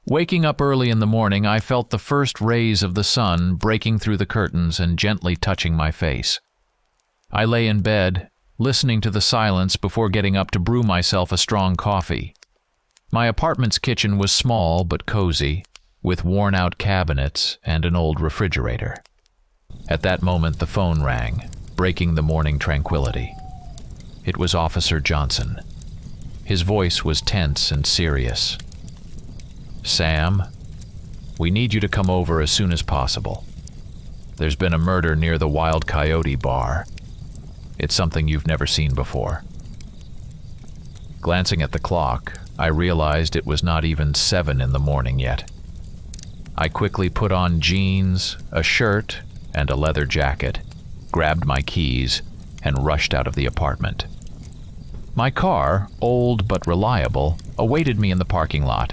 Waking up early in the morning, I felt the first rays of the sun breaking through the curtains and gently touching my face. I lay in bed, listening to the silence before getting up to brew myself a strong coffee. My apartment's kitchen was small but cozy, with worn-out cabinets and an old refrigerator. At that moment, the phone rang, breaking the morning tranquility. It was Officer Johnson. His voice was tense and serious. "Sam, we need you to come over as soon as possible. There's been a murder near the Wild Coyote bar. It's something you've never seen before." Glancing at the clock, I realized it was not even 7 in the morning yet. I quickly put on jeans, a shirt, and a leather jacket, grabbed my keys, and rushed out of the apartment. My car, old but reliable, awaited me in the parking lot.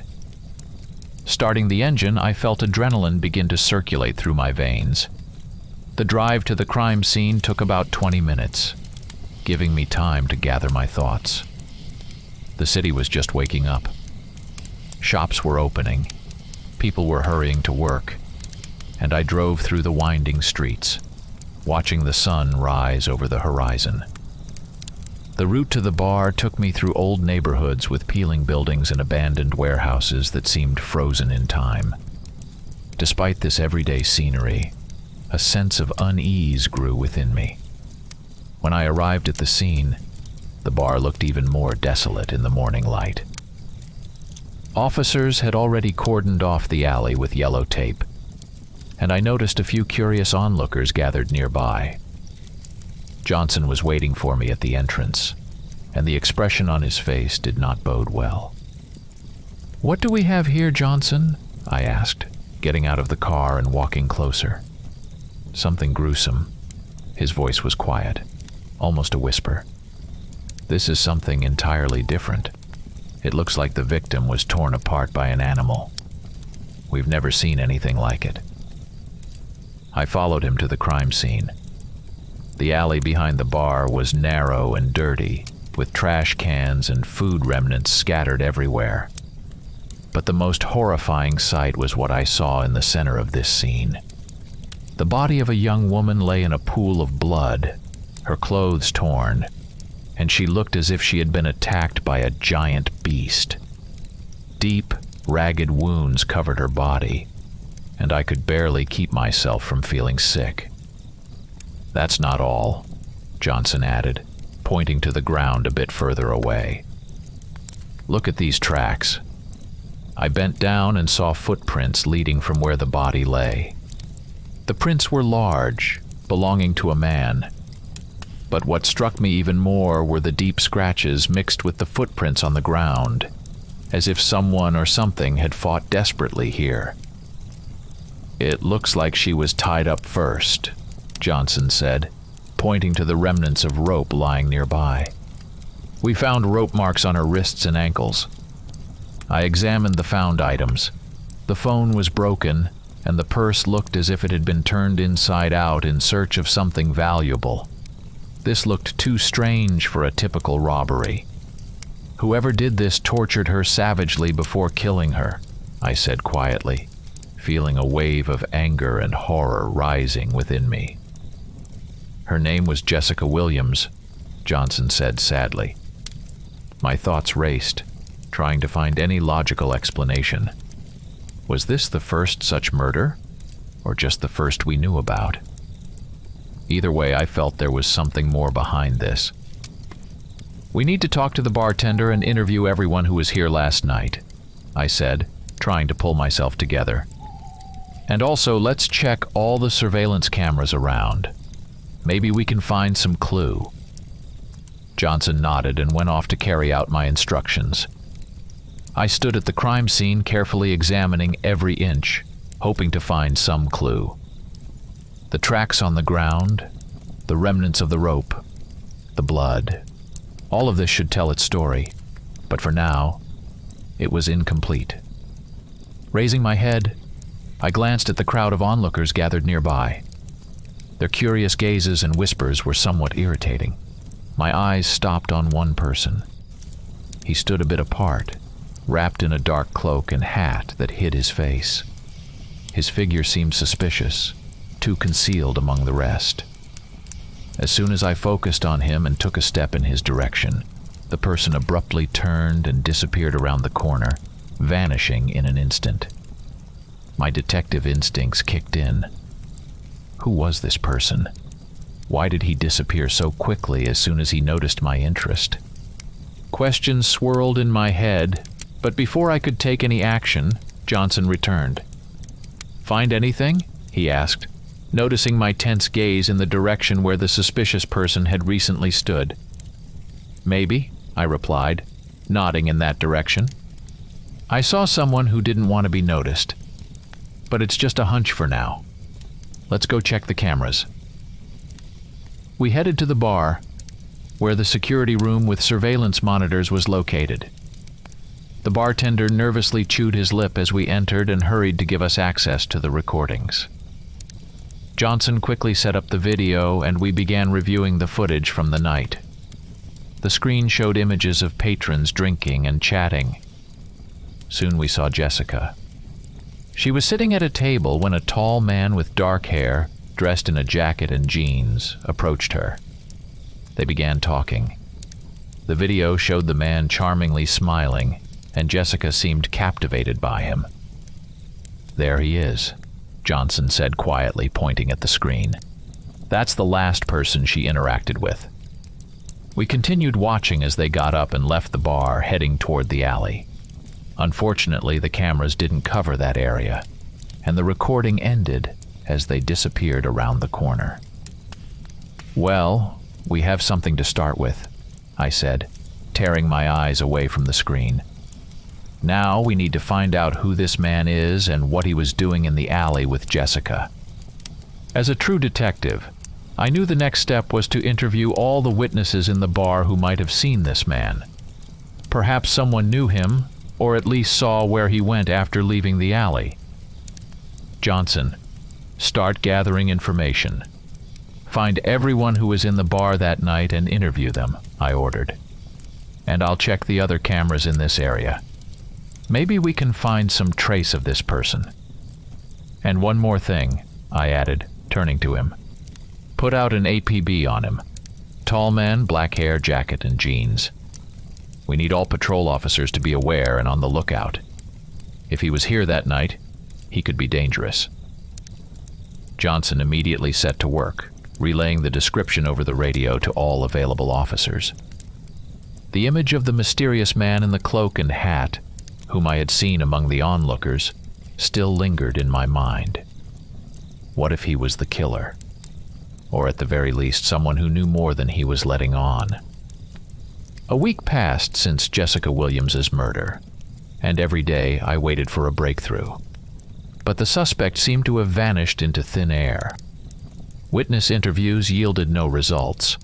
Starting the engine, I felt adrenaline begin to circulate through my veins. The drive to the crime scene took about 20 minutes, giving me time to gather my thoughts. The city was just waking up. Shops were opening, people were hurrying to work, and I drove through the winding streets, watching the sun rise over the horizon. The route to the bar took me through old neighborhoods with peeling buildings and abandoned warehouses that seemed frozen in time. Despite this everyday scenery, a sense of unease grew within me. When I arrived at the scene, the bar looked even more desolate in the morning light. Officers had already cordoned off the alley with yellow tape, and I noticed a few curious onlookers gathered nearby. Johnson was waiting for me at the entrance, and the expression on his face did not bode well. "What do we have here, Johnson?" I asked, getting out of the car and walking closer. "Something gruesome." His voice was quiet, almost a whisper. "This is something entirely different. It looks like the victim was torn apart by an animal. We've never seen anything like it." I followed him to the crime scene. The alley behind the bar was narrow and dirty, with trash cans and food remnants scattered everywhere. But the most horrifying sight was what I saw in the center of this scene. The body of a young woman lay in a pool of blood, her clothes torn, and she looked as if she had been attacked by a giant beast. Deep, ragged wounds covered her body, and I could barely keep myself from feeling sick. "That's not all," Johnson added, pointing to the ground a bit further away. "Look at these tracks." I bent down and saw footprints leading from where the body lay. The prints were large, belonging to a man. But what struck me even more were the deep scratches mixed with the footprints on the ground, as if someone or something had fought desperately here. "It looks like she was tied up first," Johnson said, pointing to the remnants of rope lying nearby. "We found rope marks on her wrists and ankles." I examined the found items. The phone was broken, and the purse looked as if it had been turned inside out in search of something valuable. This looked too strange for a typical robbery. "Whoever did this tortured her savagely before killing her," I said quietly, feeling a wave of anger and horror rising within me. "Her name was Jessica Williams," Johnson said sadly. My thoughts raced, trying to find any logical explanation. Was this the first such murder, or just the first we knew about? Either way, I felt there was something more behind this. "We need to talk to the bartender and interview everyone who was here last night," I said, trying to pull myself together. "And also, let's check all the surveillance cameras around. Maybe we can find some clue." Johnson nodded and went off to carry out my instructions. I stood at the crime scene, carefully examining every inch, hoping to find some clue. The tracks on the ground, the remnants of the rope, the blood. All of this should tell its story, but for now, it was incomplete. Raising my head, I glanced at the crowd of onlookers gathered nearby. Their curious gazes and whispers were somewhat irritating. My eyes stopped on one person. He stood a bit apart, wrapped in a dark cloak and hat that hid his face. His figure seemed suspicious, too concealed among the rest. As soon as I focused on him and took a step in his direction, the person abruptly turned and disappeared around the corner, vanishing in an instant. My detective instincts kicked in. Who was this person? Why did he disappear so quickly as soon as he noticed my interest? Questions swirled in my head, but before I could take any action, Johnson returned. "Find anything?" he asked, noticing my tense gaze in the direction where the suspicious person had recently stood. "Maybe," I replied, nodding in that direction. "I saw someone who didn't want to be noticed. But it's just a hunch for now. Let's go check the cameras." We headed to the bar, where the security room with surveillance monitors was located. The bartender nervously chewed his lip as we entered and hurried to give us access to the recordings. Johnson quickly set up the video and we began reviewing the footage from the night. The screen showed images of patrons drinking and chatting. Soon we saw Jessica. She was sitting at a table when a tall man with dark hair, dressed in a jacket and jeans, approached her. They began talking. The video showed the man charmingly smiling, and Jessica seemed captivated by him. "There he is," Johnson said quietly, pointing at the screen. "That's the last person she interacted with." We continued watching as they got up and left the bar, heading toward the alley. Unfortunately, the cameras didn't cover that area, and the recording ended as they disappeared around the corner. "Well, we have something to start with," I said, tearing my eyes away from the screen. "Now we need to find out who this man is and what he was doing in the alley with Jessica." As a true detective, I knew the next step was to interview all the witnesses in the bar who might have seen this man. Perhaps someone knew him, or at least saw where he went after leaving the alley. "Johnson, start gathering information. Find everyone who was in the bar that night and interview them," I ordered. "And I'll check the other cameras in this area. Maybe we can find some trace of this person. And one more thing," I added, turning to him. "Put out an APB on him. Tall man, black hair, jacket, and jeans. We need all patrol officers to be aware and on the lookout. If he was here that night, he could be dangerous." Johnson immediately set to work, relaying the description over the radio to all available officers. The image of the mysterious man in the cloak and hat, whom I had seen among the onlookers, still lingered in my mind. What if he was the killer? Or at the very least, someone who knew more than he was letting on. A week passed since Jessica Williams's murder, and every day I waited for a breakthrough. But the suspect seemed to have vanished into thin air. Witness interviews yielded no results,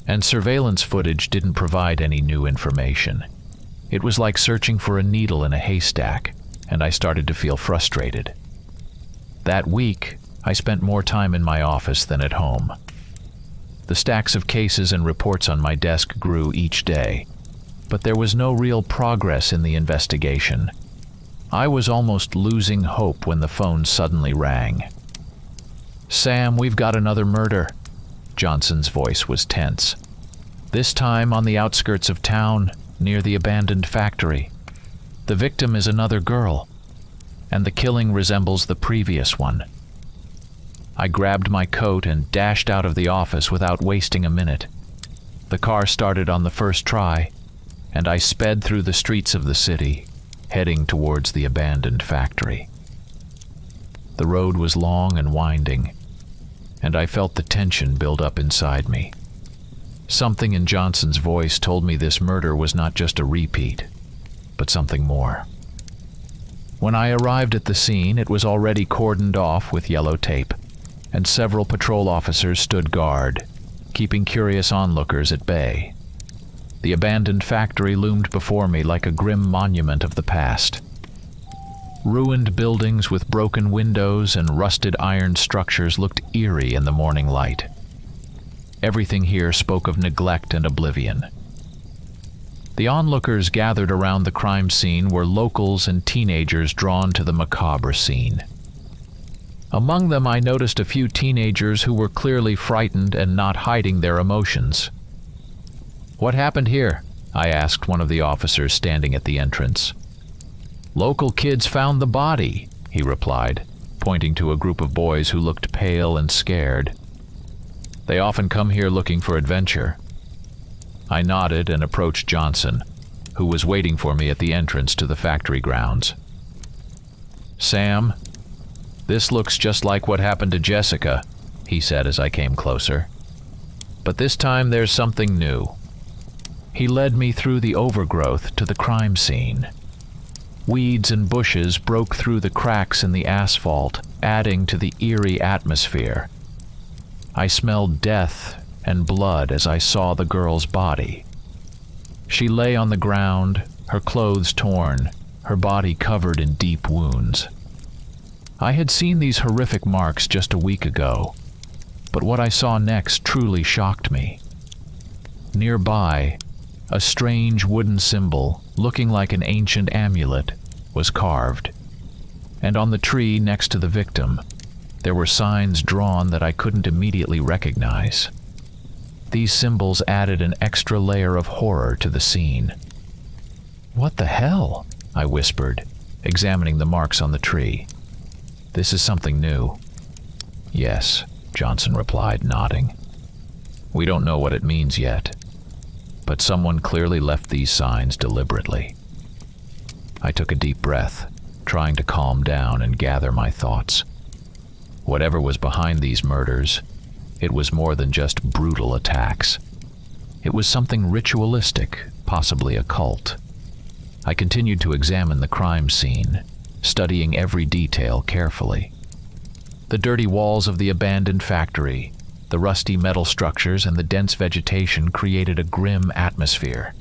and surveillance footage didn't provide any new information. It was like searching for a needle in a haystack, and I started to feel frustrated. That week, I spent more time in my office than at home. The stacks of cases and reports on my desk grew each day, but there was no real progress in the investigation. I was almost losing hope when the phone suddenly rang. "Sam, we've got another murder." Johnson's voice was tense. "This time on the outskirts of town, near the abandoned factory. The victim is another girl, and the killing resembles the previous one." I grabbed my coat and dashed out of the office without wasting a minute. The car started on the first try, and I sped through the streets of the city, heading towards the abandoned factory. The road was long and winding, and I felt the tension build up inside me. Something in Johnson's voice told me this murder was not just a repeat, but something more. When I arrived at the scene, it was already cordoned off with yellow tape, and several patrol officers stood guard, keeping curious onlookers at bay. The abandoned factory loomed before me like a grim monument of the past. Ruined buildings with broken windows and rusted iron structures looked eerie in the morning light. Everything here spoke of neglect and oblivion. The onlookers gathered around the crime scene were locals and teenagers drawn to the macabre scene. Among them, I noticed a few teenagers who were clearly frightened and not hiding their emotions. "What happened here?" I asked one of the officers standing at the entrance. "Local kids found the body," he replied, pointing to a group of boys who looked pale and scared. "They often come here looking for adventure." I nodded and approached Johnson, who was waiting for me at the entrance to the factory grounds. "Sam, this looks just like what happened to Jessica," he said as I came closer. "But this time there's something new." He led me through the overgrowth to the crime scene. Weeds and bushes broke through the cracks in the asphalt, adding to the eerie atmosphere. I smelled death and blood as I saw the girl's body. She lay on the ground, her clothes torn, her body covered in deep wounds. I had seen these horrific marks just a week ago, but what I saw next truly shocked me. Nearby, a strange wooden symbol, looking like an ancient amulet, was carved, and on the tree next to the victim, there were signs drawn that I couldn't immediately recognize. These symbols added an extra layer of horror to the scene. "What the hell?" I whispered, examining the marks on the tree. "This is something new." "Yes," Johnson replied, nodding. "We don't know what it means yet, but someone clearly left these signs deliberately." I took a deep breath, trying to calm down and gather my thoughts. Whatever was behind these murders, it was more than just brutal attacks. It was something ritualistic, possibly a cult. I continued to examine the crime scene, studying every detail carefully. The dirty walls of the abandoned factory, the rusty metal structures, and the dense vegetation created a grim atmosphere.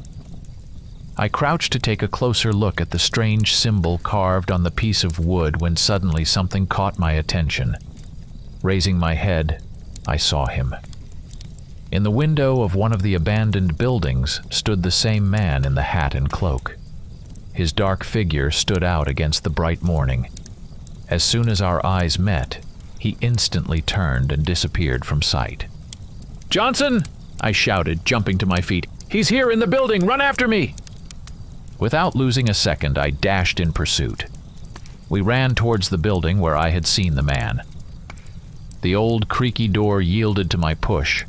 I crouched to take a closer look at the strange symbol carved on the piece of wood when suddenly something caught my attention. Raising my head, I saw him. In the window of one of the abandoned buildings stood the same man in the hat and cloak. His dark figure stood out against the bright morning. As soon as our eyes met, he instantly turned and disappeared from sight. "Johnson!" I shouted, jumping to my feet. "He's here in the building! Run after me!" Without losing a second, I dashed in pursuit. We ran towards the building where I had seen the man. The old creaky door yielded to my push,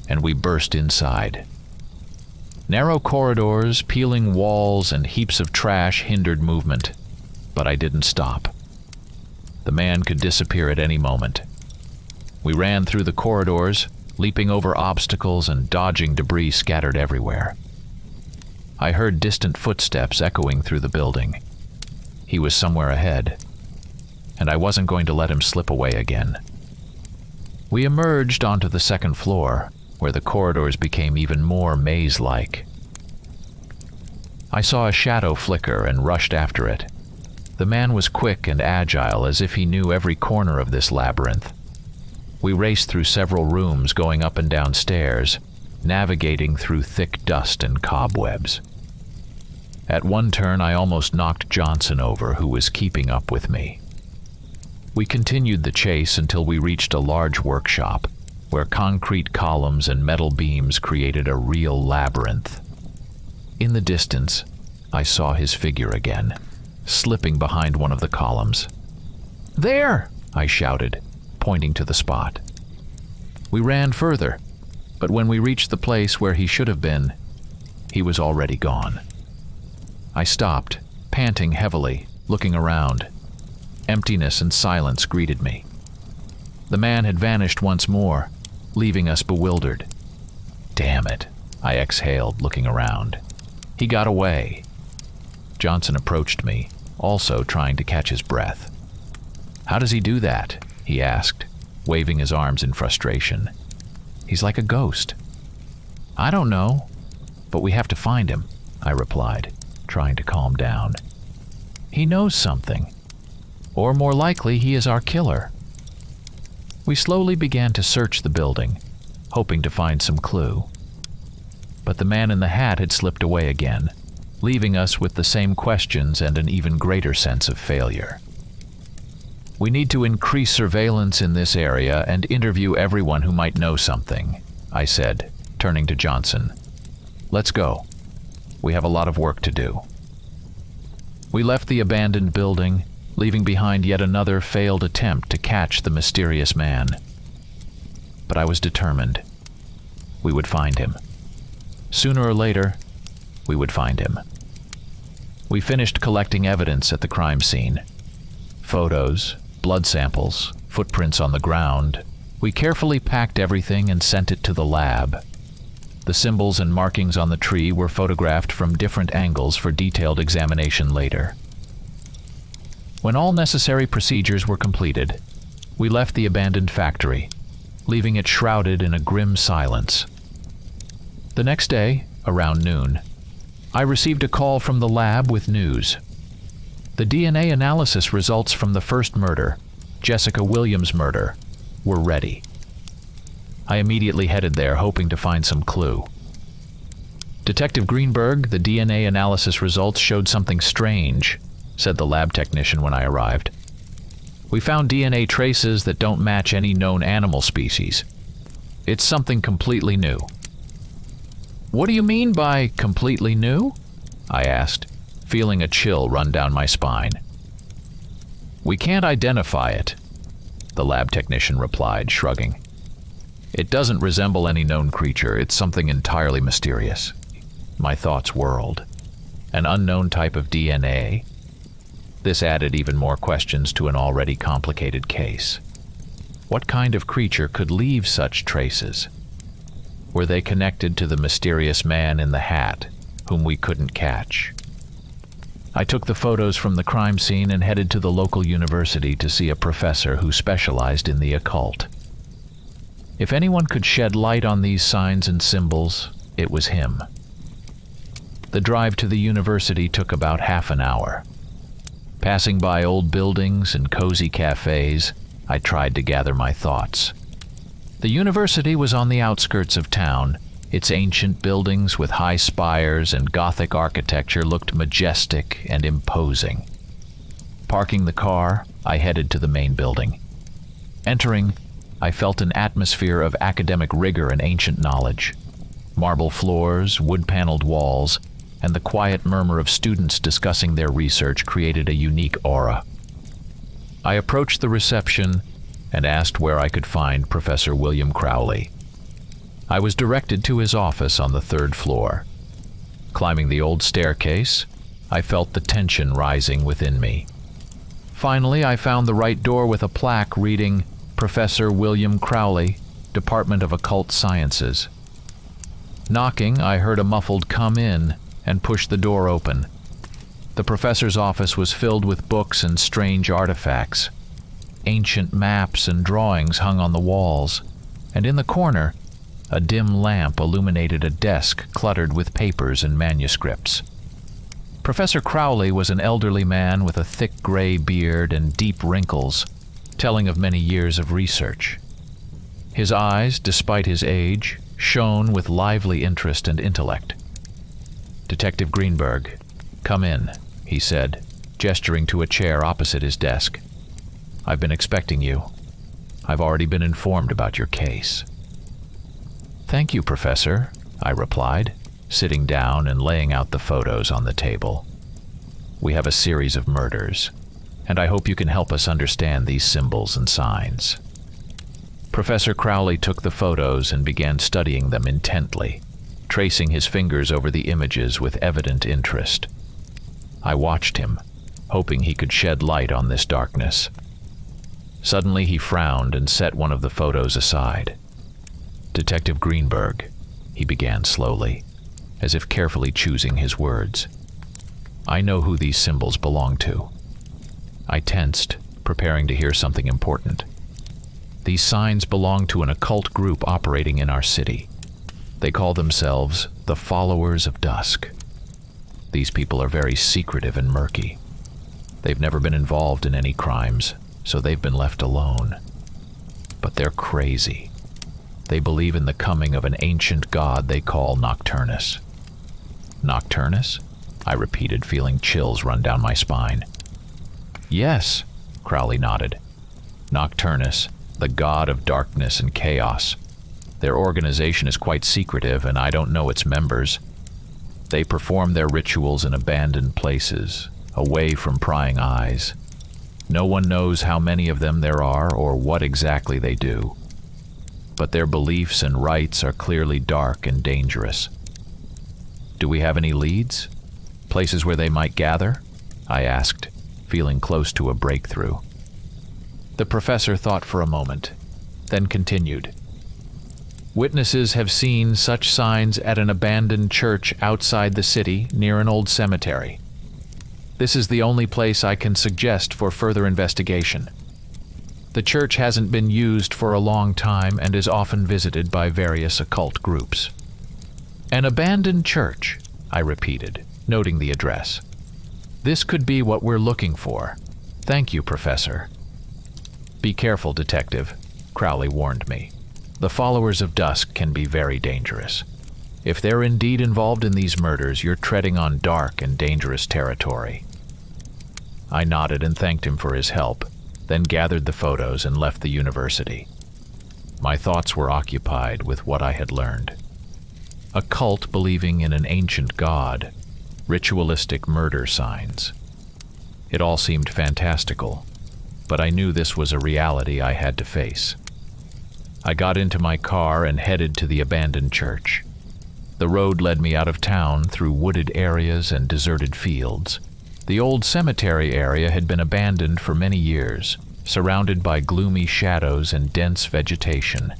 and we burst inside. Narrow corridors, peeling walls, and heaps of trash hindered movement, but I didn't stop. The man could disappear at any moment. We ran through the corridors, leaping over obstacles and dodging debris scattered everywhere. I heard distant footsteps echoing through the building. He was somewhere ahead, and I wasn't going to let him slip away again. We emerged onto the second floor, where the corridors became even more maze-like. I saw a shadow flicker and rushed after it. The man was quick and agile, as if he knew every corner of this labyrinth. We raced through several rooms, going up and down stairs, navigating through thick dust and cobwebs. At one turn, I almost knocked Johnson over, who was keeping up with me. We continued the chase until we reached a large workshop, where concrete columns and metal beams created a real labyrinth. In the distance, I saw his figure again, slipping behind one of the columns. "There!" I shouted, pointing to the spot. We ran further, but when we reached the place where he should have been, he was already gone. I stopped, panting heavily, looking around. Emptiness and silence greeted me. The man had vanished once more, leaving us bewildered. "Damn it," I exhaled, looking around. "He got away." Johnson approached me, also trying to catch his breath. "How does he do that?" he asked, waving his arms in frustration. "He's like a ghost." "I don't know, but we have to find him," I replied, trying to calm down. "He knows something. Or more likely, he is our killer." We slowly began to search the building, hoping to find some clue. but the man in the hat had slipped away again, leaving us with the same questions and an even greater sense of failure. "We need to increase surveillance in this area and interview everyone who might know something," I said, turning to Johnson. "Let's go. We have a lot of work to do." We left the abandoned building, leaving behind yet another failed attempt to catch the mysterious man. But I was determined. We would find him. Sooner or later, we would find him. We finished collecting evidence at the crime scene. Photos, blood samples, footprints on the ground. We carefully packed everything and sent it to the lab. The symbols and markings on the tree were photographed from different angles for detailed examination later. When all necessary procedures were completed, we left the abandoned factory, leaving it shrouded in a grim silence. The next day, around noon, I received a call from the lab with news. The DNA analysis results from the first murder, Jessica Williams' murder, were ready. I immediately headed there, hoping to find some clue. "Detective Greenberg, the DNA analysis results showed something strange," said the lab technician when I arrived. "We found DNA traces that don't match any known animal species. It's something completely new." "What do you mean by completely new?" I asked, feeling a chill run down my spine. "We can't identify it," the lab technician replied, shrugging. "It doesn't resemble any known creature. It's something entirely mysterious." My thoughts whirled. An unknown type of DNA? This added even more questions to an already complicated case. What kind of creature could leave such traces? Were they connected to the mysterious man in the hat, whom we couldn't catch? I took the photos from the crime scene and headed to the local university to see a professor who specialized in the occult. If anyone could shed light on these signs and symbols, it was him. The drive to the university took about half an hour. Passing by old buildings and cozy cafes, I tried to gather my thoughts. The university was on the outskirts of town. Its ancient buildings with high spires and Gothic architecture looked majestic and imposing. Parking the car, I headed to the main building. Entering, I felt an atmosphere of academic rigor and ancient knowledge. Marble floors, wood-paneled walls, and the quiet murmur of students discussing their research created a unique aura. I approached the reception and asked where I could find Professor William Crowley. I was directed to his office on the 3rd floor. Climbing the old staircase, I felt the tension rising within me. Finally, I found the right door with a plaque reading, "Professor William Crowley, Department of Occult Sciences." Knocking, I heard a muffled "come in" and pushed the door open. The professor's office was filled with books and strange artifacts. Ancient maps and drawings hung on the walls, and in the corner, a dim lamp illuminated a desk cluttered with papers and manuscripts. Professor Crowley was an elderly man with a thick gray beard and deep wrinkles, telling of many years of research. His eyes, despite his age, shone with lively interest and intellect. "Detective Greenberg, come in," he said, gesturing to a chair opposite his desk. "I've been expecting you. I've already been informed about your case." "Thank you, Professor," I replied, sitting down and laying out the photos on the table. "We have a series of murders, and I hope you can help us understand these symbols and signs." Professor Crowley took the photos and began studying them intently, tracing his fingers over the images with evident interest. I watched him, hoping he could shed light on this darkness. Suddenly he frowned and set one of the photos aside. "Detective Greenberg," he began slowly, as if carefully choosing his words. "I know who these symbols belong to." I tensed, preparing to hear something important. "These signs belong to an occult group operating in our city. They call themselves the Followers of Dusk. These people are very secretive and murky. They've never been involved in any crimes, so they've been left alone. But they're crazy. They believe in the coming of an ancient god they call Nocturnus. Nocturnus? I repeated, feeling chills run down my spine. Yes, Crowley nodded. Nocturnus, the god of darkness and chaos. Their organization is quite secretive, and I don't know its members. They perform their rituals in abandoned places, away from prying eyes. No one knows how many of them there are or what exactly they do. But their beliefs and rites are clearly dark and dangerous. Do we have any leads? Places where they might gather? I asked, feeling close to a breakthrough. The professor thought for a moment, then continued. Witnesses have seen such signs at an abandoned church outside the city near an old cemetery. This is the only place I can suggest for further investigation. The church hasn't been used for a long time and is often visited by various occult groups. An abandoned church, I repeated, noting the address. This could be what we're looking for. Thank you, Professor. Be careful, Detective, Crowley warned me. The followers of Dusk can be very dangerous. If they're indeed involved in these murders, you're treading on dark and dangerous territory. I nodded and thanked him for his help, then gathered the photos and left the university. My thoughts were occupied with what I had learned. A cult believing in an ancient god, ritualistic murder signs. It all seemed fantastical, but I knew this was a reality I had to face. I got into my car and headed to the abandoned church. The road led me out of town through wooded areas and deserted fields. The old cemetery area had been abandoned for many years, surrounded by gloomy shadows and dense vegetation.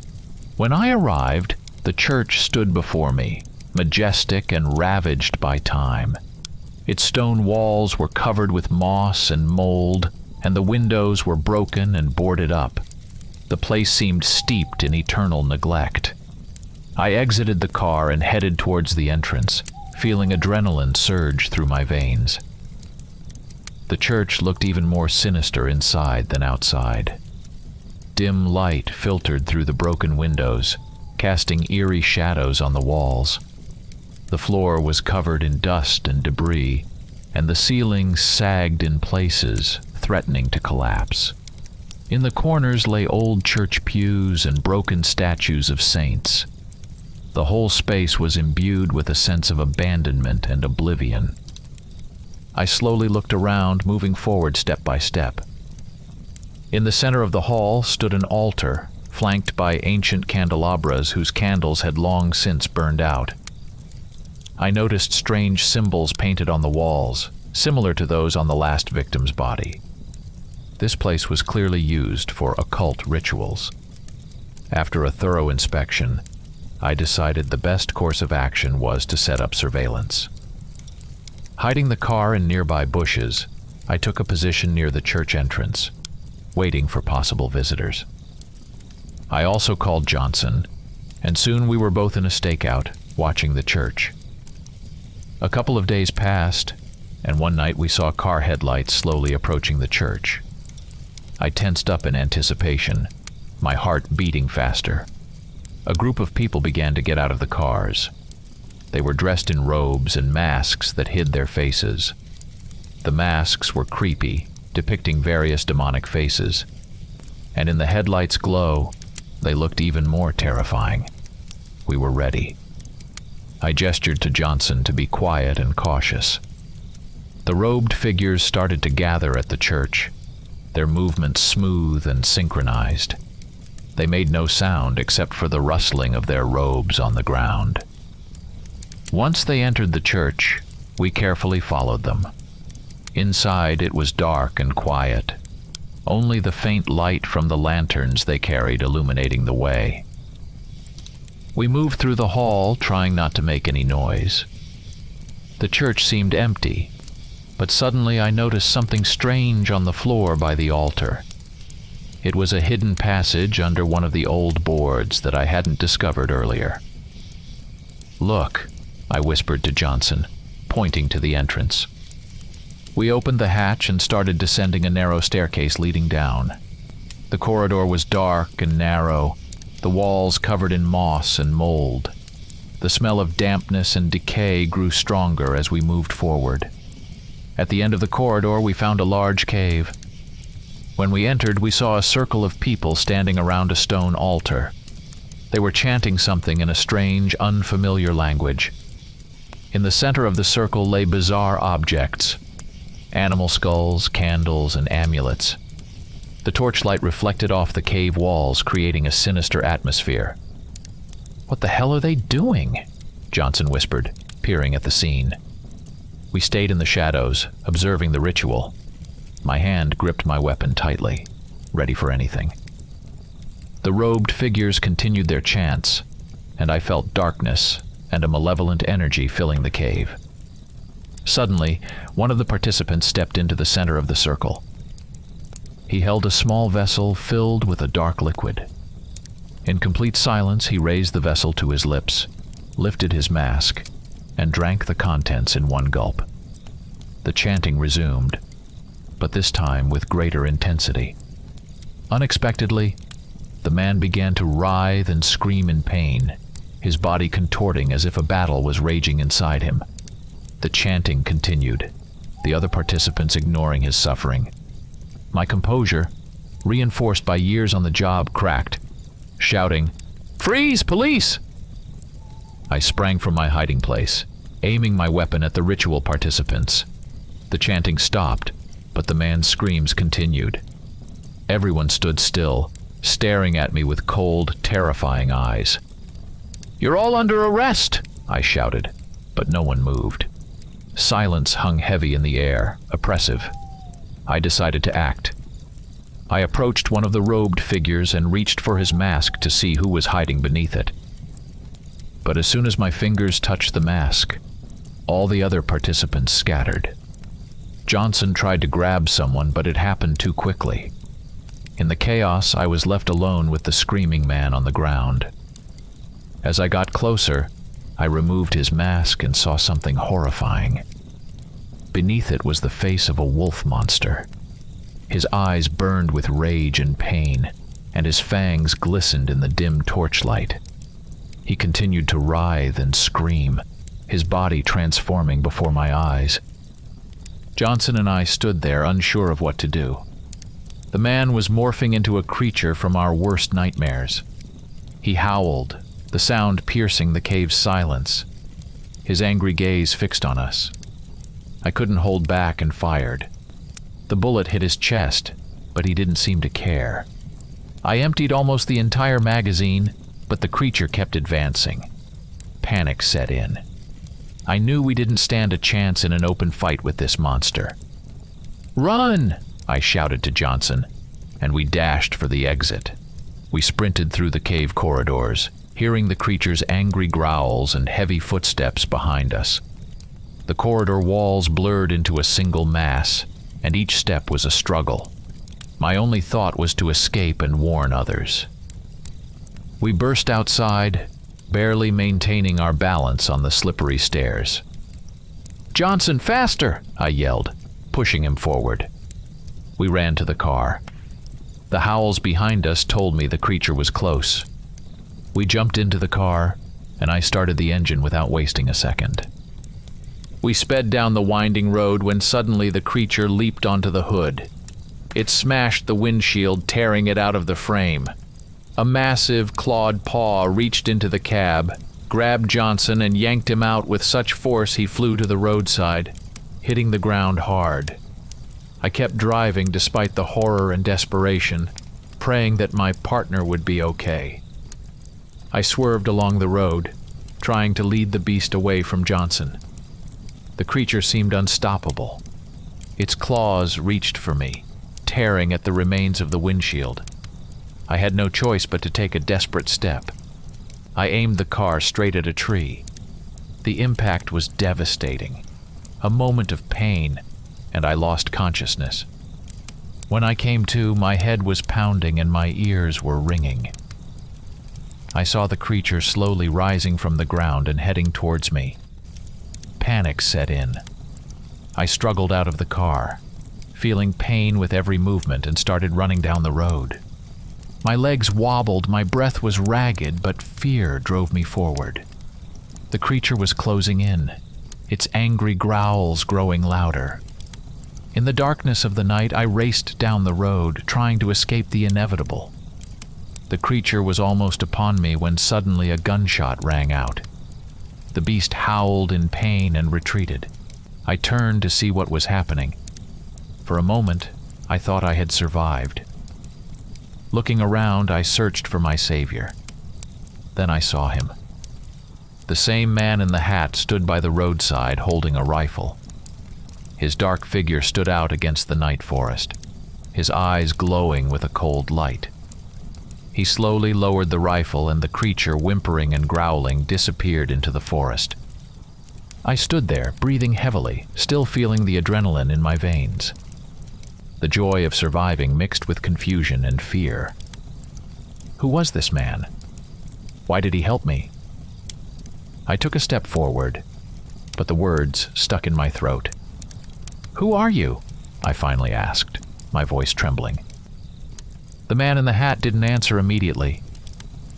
When I arrived, the church stood before me, majestic and ravaged by time. Its stone walls were covered with moss and mold, and the windows were broken and boarded up. The place seemed steeped in eternal neglect. I exited the car and headed towards the entrance, feeling adrenaline surge through my veins. The church looked even more sinister inside than outside. Dim light filtered through the broken windows, casting eerie shadows on the walls. The floor was covered in dust and debris, and the ceiling sagged in places, threatening to collapse. In the corners lay old church pews and broken statues of saints. The whole space was imbued with a sense of abandonment and oblivion. I slowly looked around, moving forward step by step. In the center of the hall stood an altar, flanked by ancient candelabras whose candles had long since burned out. I noticed strange symbols painted on the walls, similar to those on the last victim's body. This place was clearly used for occult rituals. After a thorough inspection, I decided the best course of action was to set up surveillance. Hiding the car in nearby bushes, I took a position near the church entrance, waiting for possible visitors. I also called Johnson, and soon we were both in a stakeout, watching the church. A couple of days passed, and one night we saw car headlights slowly approaching the church. I tensed up in anticipation, my heart beating faster. A group of people began to get out of the cars. They were dressed in robes and masks that hid their faces. The masks were creepy, depicting various demonic faces, and in the headlights' glow, they looked even more terrifying. We were ready. I gestured to Johnson to be quiet and cautious. The robed figures started to gather at the church, their movements smooth and synchronized. They made no sound except for the rustling of their robes on the ground. Once they entered the church, we carefully followed them. Inside it was dark and quiet, only the faint light from the lanterns they carried illuminating the way. We moved through the hall, trying not to make any noise. The church seemed empty, but suddenly I noticed something strange on the floor by the altar. It was a hidden passage under one of the old boards that I hadn't discovered earlier. "Look," I whispered to Johnson, pointing to the entrance. We opened the hatch and started descending a narrow staircase leading down. The corridor was dark and narrow, the walls covered in moss and mold. The smell of dampness and decay grew stronger as we moved forward. At the end of the corridor, we found a large cave. When we entered, we saw a circle of people standing around a stone altar. They were chanting something in a strange, unfamiliar language. In the center of the circle lay bizarre objects: animal skulls, candles, and amulets. The torchlight reflected off the cave walls, creating a sinister atmosphere. "What the hell are they doing?" Johnson whispered, peering at the scene. We stayed in the shadows, observing the ritual. My hand gripped my weapon tightly, ready for anything. The robed figures continued their chants, and I felt darkness and a malevolent energy filling the cave. Suddenly, one of the participants stepped into the center of the circle. He held a small vessel filled with a dark liquid. In complete silence, he raised the vessel to his lips, lifted his mask, and drank the contents in one gulp. The chanting resumed, but this time with greater intensity. Unexpectedly, the man began to writhe and scream in pain, his body contorting as if a battle was raging inside him. The chanting continued, the other participants ignoring his suffering. My composure, reinforced by years on the job, cracked, shouting, "Freeze, police!" I sprang from my hiding place, aiming my weapon at the ritual participants. The chanting stopped, but the man's screams continued. Everyone stood still, staring at me with cold, terrifying eyes. "You're all under arrest!" I shouted, but no one moved. Silence hung heavy in the air, oppressive. I decided to act. I approached one of the robed figures and reached for his mask to see who was hiding beneath it. But as soon as my fingers touched the mask, all the other participants scattered. Johnson tried to grab someone, but it happened too quickly. In the chaos, I was left alone with the screaming man on the ground. As I got closer, I removed his mask and saw something horrifying. Beneath it was the face of a wolf monster. His eyes burned with rage and pain, and his fangs glistened in the dim torchlight. He continued to writhe and scream, his body transforming before my eyes. Johnson and I stood there, unsure of what to do. The man was morphing into a creature from our worst nightmares. He howled, the sound piercing the cave's silence. His angry gaze fixed on us. I couldn't hold back and fired. The bullet hit his chest, but he didn't seem to care. I emptied almost the entire magazine, but the creature kept advancing. Panic set in. I knew we didn't stand a chance in an open fight with this monster. "Run!" I shouted to Johnson, and we dashed for the exit. We sprinted through the cave corridors, hearing the creature's angry growls and heavy footsteps behind us. The corridor walls blurred into a single mass, and each step was a struggle. My only thought was to escape and warn others. We burst outside, barely maintaining our balance on the slippery stairs. "Johnson, faster!" I yelled, pushing him forward. We ran to the car. The howls behind us told me the creature was close. We jumped into the car, and I started the engine without wasting a second. We sped down the winding road when suddenly the creature leaped onto the hood. It smashed the windshield, tearing it out of the frame. A massive, clawed paw reached into the cab, grabbed Johnson, and yanked him out with such force he flew to the roadside, hitting the ground hard. I kept driving despite the horror and desperation, praying that my partner would be okay. I swerved along the road, trying to lead the beast away from Johnson. The creature seemed unstoppable. Its claws reached for me, tearing at the remains of the windshield. I had no choice but to take a desperate step. I aimed the car straight at a tree. The impact was devastating. A moment of pain, and I lost consciousness. When I came to, my head was pounding and my ears were ringing. I saw the creature slowly rising from the ground and heading towards me. Panic set in. I struggled out of the car, feeling pain with every movement, and started running down the road. My legs wobbled, my breath was ragged, but fear drove me forward. The creature was closing in, its angry growls growing louder. In the darkness of the night, I raced down the road, trying to escape the inevitable. The creature was almost upon me when suddenly a gunshot rang out. The beast howled in pain and retreated. I turned to see what was happening. For a moment, I thought I had survived. Looking around, I searched for my savior. Then I saw him. The same man in the hat stood by the roadside holding a rifle. His dark figure stood out against the night forest, his eyes glowing with a cold light. He slowly lowered the rifle, and the creature, whimpering and growling, disappeared into the forest. I stood there, breathing heavily, still feeling the adrenaline in my veins. The joy of surviving mixed with confusion and fear. Who was this man? Why did he help me? I took a step forward, but the words stuck in my throat. "Who are you?" I finally asked, my voice trembling. The man in the hat didn't answer immediately.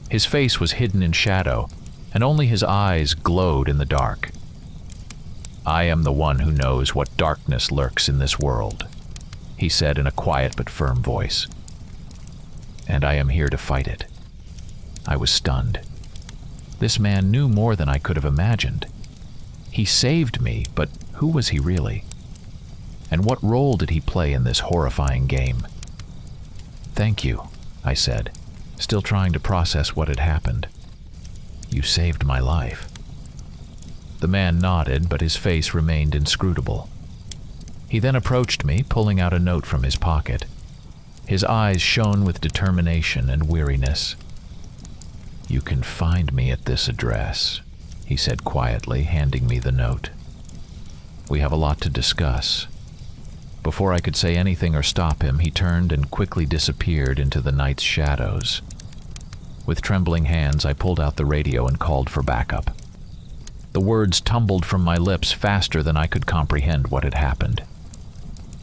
His face was hidden in shadow, and only his eyes glowed in the dark. "I am the one who knows what darkness lurks in this world," he said in a quiet but firm voice. "And I am here to fight it." I was stunned. This man knew more than I could have imagined. He saved me, but who was he really? And what role did he play in this horrifying game? "Thank you," I said, still trying to process what had happened. "You saved my life." The man nodded, but his face remained inscrutable. He then approached me, pulling out a note from his pocket. His eyes shone with determination and weariness. "You can find me at this address," he said quietly, handing me the note. "We have a lot to discuss." Before I could say anything or stop him, he turned and quickly disappeared into the night's shadows. With trembling hands, I pulled out the radio and called for backup. The words tumbled from my lips faster than I could comprehend what had happened.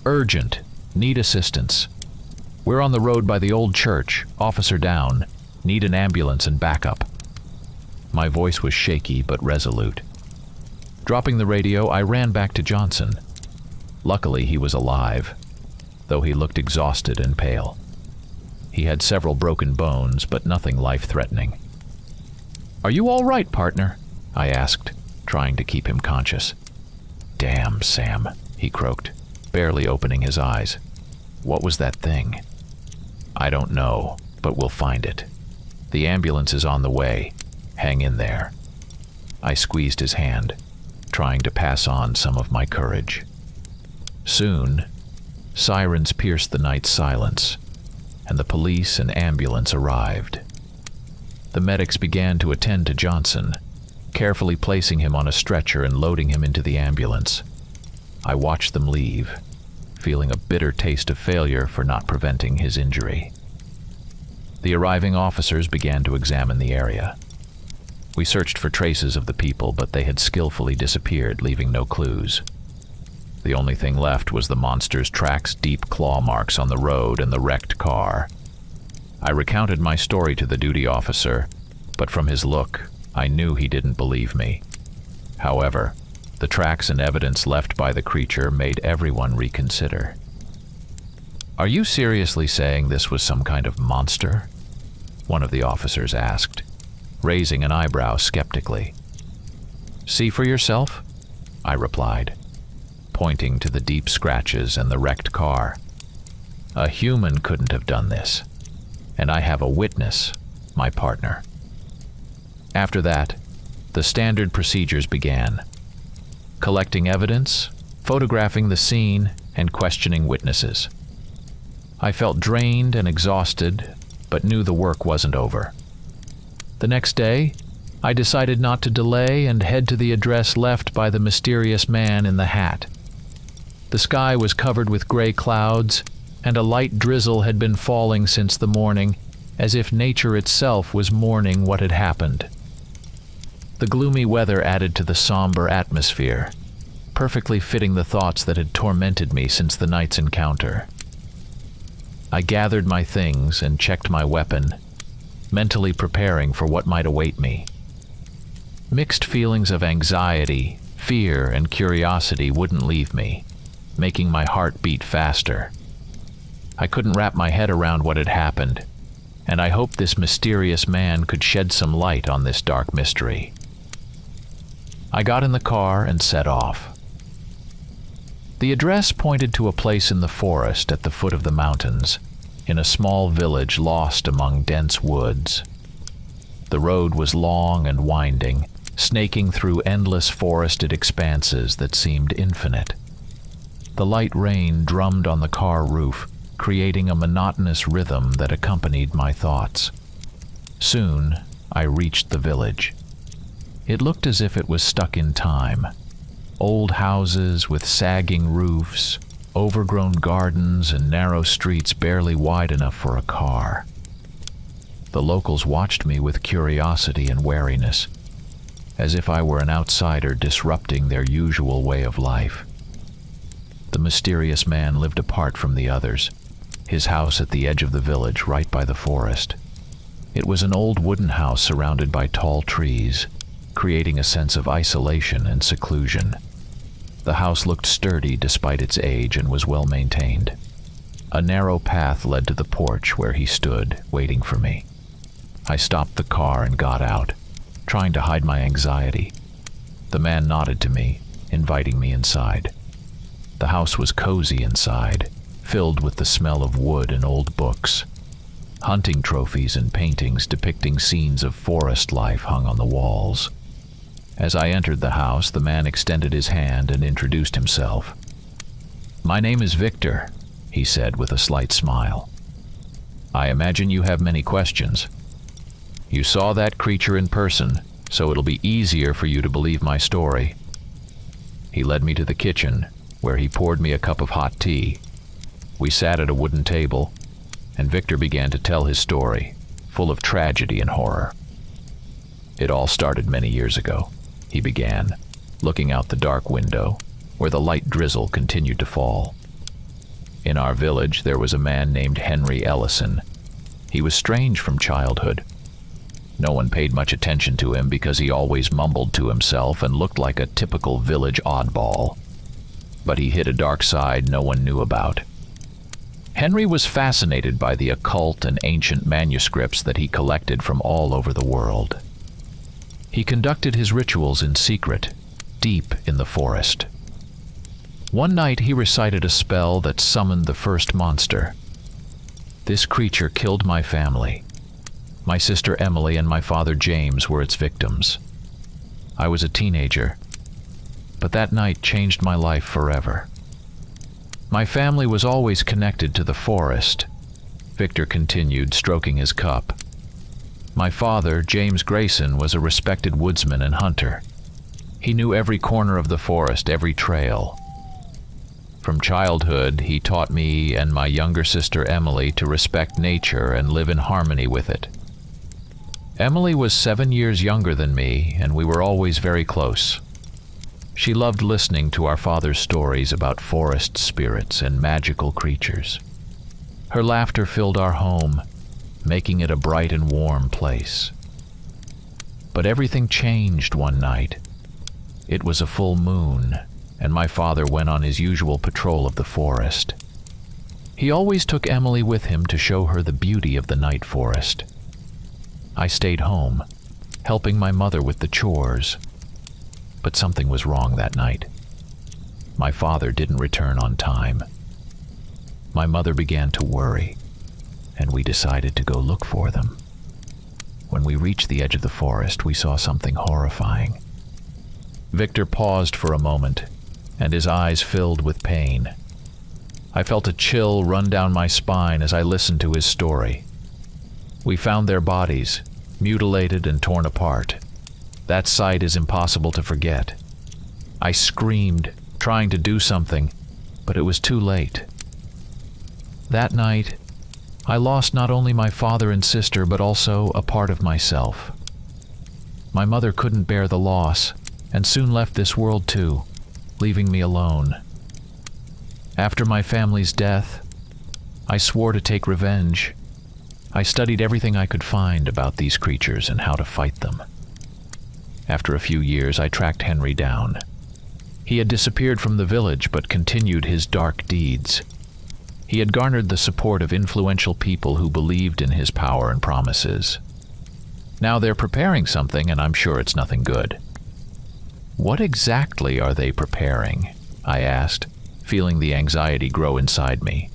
"Urgent. Need assistance. We're on the road by the old church. Officer down. Need an ambulance and backup." My voice was shaky but resolute. Dropping the radio, I ran back to Johnson. Luckily, he was alive, though he looked exhausted and pale. He had several broken bones, but nothing life-threatening. "Are you all right, partner?" I asked, trying to keep him conscious. "Damn, Sam," he croaked, barely opening his eyes. "What was that thing?" "I don't know, but we'll find it. The ambulance is on the way. Hang in there." I squeezed his hand, trying to pass on some of my courage. Soon, sirens pierced the night silence, and the police and ambulance arrived. The medics began to attend to Johnson, carefully placing him on a stretcher and loading him into the ambulance. I watched them leave, feeling a bitter taste of failure for not preventing his injury. The arriving officers began to examine the area. We searched for traces of the people, but they had skillfully disappeared, leaving no clues. The only thing left was the monster's tracks, deep claw marks on the road, and the wrecked car. I recounted my story to the duty officer, but from his look, I knew he didn't believe me. However, the tracks and evidence left by the creature made everyone reconsider. "Are you seriously saying this was some kind of monster?" one of the officers asked, raising an eyebrow skeptically. "See for yourself," I replied, pointing to the deep scratches and the wrecked car. "A human couldn't have done this, and I have a witness, my partner." After that, the standard procedures began: collecting evidence, photographing the scene, and questioning witnesses. I felt drained and exhausted, but knew the work wasn't over. The next day, I decided not to delay and head to the address left by the mysterious man in the hat. The sky was covered with gray clouds, and a light drizzle had been falling since the morning, as if nature itself was mourning what had happened. The gloomy weather added to the somber atmosphere, perfectly fitting the thoughts that had tormented me since the night's encounter. I gathered my things and checked my weapon, mentally preparing for what might await me. Mixed feelings of anxiety, fear, and curiosity wouldn't leave me, making my heart beat faster. I couldn't wrap my head around what had happened, and I hoped this mysterious man could shed some light on this dark mystery. I got in the car and set off. The address pointed to a place in the forest at the foot of the mountains, in a small village lost among dense woods. The road was long and winding, snaking through endless forested expanses that seemed infinite. The light rain drummed on the car roof, creating a monotonous rhythm that accompanied my thoughts. Soon, I reached the village. It looked as if it was stuck in time. Old houses with sagging roofs, overgrown gardens, and narrow streets barely wide enough for a car. The locals watched me with curiosity and wariness, as if I were an outsider disrupting their usual way of life. The mysterious man lived apart from the others, his house at the edge of the village right by the forest. It was an old wooden house surrounded by tall trees, creating a sense of isolation and seclusion. The house looked sturdy despite its age and was well maintained. A narrow path led to the porch where he stood, waiting for me. I stopped the car and got out, trying to hide my anxiety. The man nodded to me, inviting me inside. The house was cozy inside, filled with the smell of wood and old books. Hunting trophies and paintings depicting scenes of forest life hung on the walls. As I entered the house, the man extended his hand and introduced himself. "My name is Victor," he said with a slight smile. "I imagine you have many questions. You saw that creature in person, so it'll be easier for you to believe my story." He led me to the kitchen, where he poured me a cup of hot tea. We sat at a wooden table, and Victor began to tell his story, full of tragedy and horror. "It all started many years ago," he began, looking out the dark window, where the light drizzle continued to fall. "In our village there was a man named Henry Ellison. He was strange from childhood. No one paid much attention to him because he always mumbled to himself and looked like a typical village oddball. But he hid a dark side no one knew about. Henry was fascinated by the occult and ancient manuscripts that he collected from all over the world. He conducted his rituals in secret, deep in the forest. One night he recited a spell that summoned the first monster. This creature killed my family. My sister Emily and my father James were its victims. I was a teenager, but that night changed my life forever. My family was always connected to the forest," Victor continued, stroking his cup. "My father, James Grayson, was a respected woodsman and hunter. He knew every corner of the forest, every trail. From childhood, he taught me and my younger sister Emily to respect nature and live in harmony with it. Emily was 7 years younger than me, and we were always very close. She loved listening to our father's stories about forest spirits and magical creatures. Her laughter filled our home, making it a bright and warm place. But everything changed one night. It was a full moon, and my father went on his usual patrol of the forest. He always took Emily with him to show her the beauty of the night forest. I stayed home, helping my mother with the chores. But something was wrong that night. My father didn't return on time. My mother began to worry, and we decided to go look for them. When we reached the edge of the forest, we saw something horrifying." Victor paused for a moment, and his eyes filled with pain. I felt a chill run down my spine as I listened to his story. "We found their bodies, mutilated and torn apart. That sight is impossible to forget. I screamed, trying to do something, but it was too late. That night, I lost not only my father and sister, but also a part of myself. My mother couldn't bear the loss, and soon left this world too, leaving me alone. After my family's death, I swore to take revenge. I studied everything I could find about these creatures and how to fight them. After a few years, I tracked Henry down. He had disappeared from the village but continued his dark deeds. He had garnered the support of influential people who believed in his power and promises. Now they're preparing something, and I'm sure it's nothing good. What exactly are they preparing? I asked, feeling the anxiety grow inside me.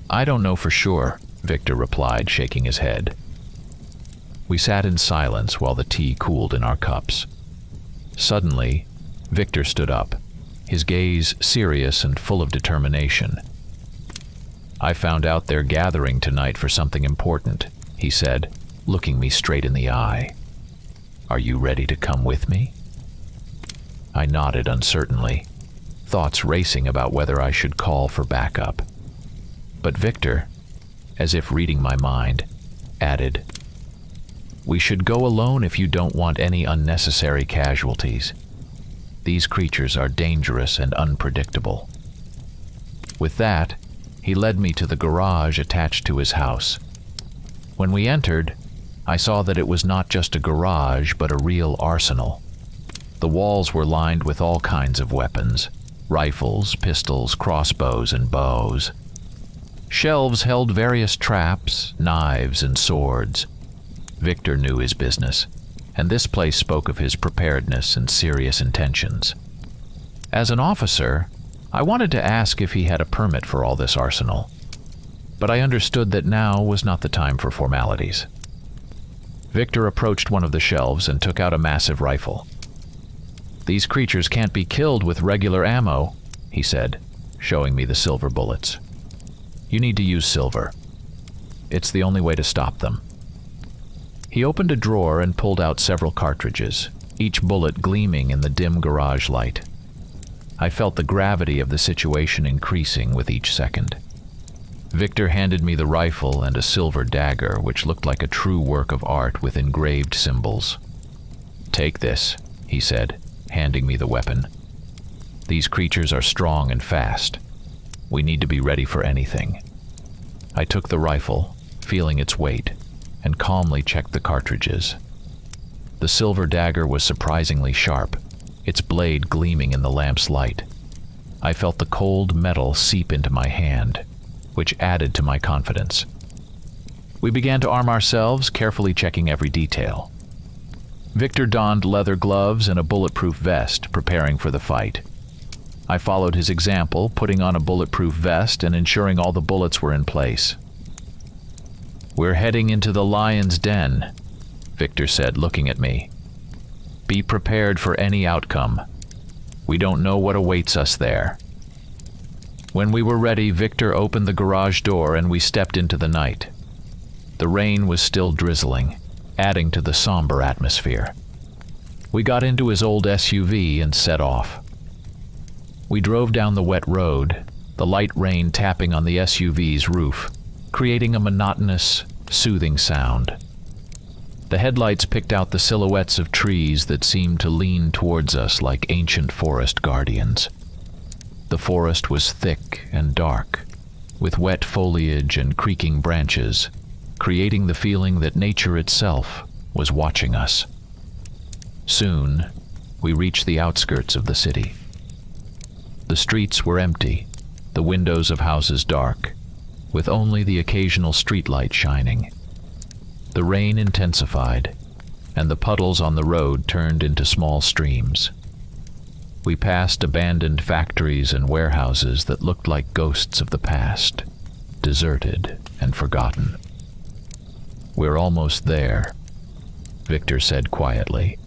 I don't know for sure, Victor replied, shaking his head. We sat in silence while the tea cooled in our cups. Suddenly, Victor stood up, his gaze serious and full of determination. I found out they're gathering tonight for something important, he said, looking me straight in the eye. Are you ready to come with me? I nodded uncertainly, thoughts racing about whether I should call for backup. But Victor, as if reading my mind, added, "We should go alone if you don't want any unnecessary casualties. These creatures are dangerous and unpredictable." With that, he led me to the garage attached to his house. When we entered, I saw that it was not just a garage, but a real arsenal. The walls were lined with all kinds of weapons: rifles, pistols, crossbows, and bows. Shelves held various traps, knives, and swords. Victor knew his business, and this place spoke of his preparedness and serious intentions. As an officer, I wanted to ask if he had a permit for all this arsenal, but I understood that now was not the time for formalities. Victor approached one of the shelves and took out a massive rifle. "These creatures can't be killed with regular ammo," he said, showing me the silver bullets. "You need to use silver. It's the only way to stop them." He opened a drawer and pulled out several cartridges, each bullet gleaming in the dim garage light. I felt the gravity of the situation increasing with each second. Victor handed me the rifle and a silver dagger, which looked like a true work of art with engraved symbols. "Take this," he said, handing me the weapon. "These creatures are strong and fast. We need to be ready for anything." I took the rifle, feeling its weight, and calmly checked the cartridges. The silver dagger was surprisingly sharp, its blade gleaming in the lamp's light. I felt the cold metal seep into my hand, which added to my confidence. We began to arm ourselves, carefully checking every detail. Victor donned leather gloves and a bulletproof vest, preparing for the fight. I followed his example, putting on a bulletproof vest and ensuring all the bullets were in place. "We're heading into the lion's den," Victor said, looking at me. "Be prepared for any outcome. We don't know what awaits us there." When we were ready, Victor opened the garage door and we stepped into the night. The rain was still drizzling, adding to the somber atmosphere. We got into his old SUV and set off. We drove down the wet road, the light rain tapping on the SUV's roof, creating a monotonous, soothing sound. The headlights picked out the silhouettes of trees that seemed to lean towards us like ancient forest guardians. The forest was thick and dark, with wet foliage and creaking branches, creating the feeling that nature itself was watching us. Soon, we reached the outskirts of the city. The streets were empty, the windows of houses dark, with only the occasional streetlight shining. The rain intensified, and the puddles on the road turned into small streams. We passed abandoned factories and warehouses that looked like ghosts of the past, deserted and forgotten. "We're almost there," Victor said quietly,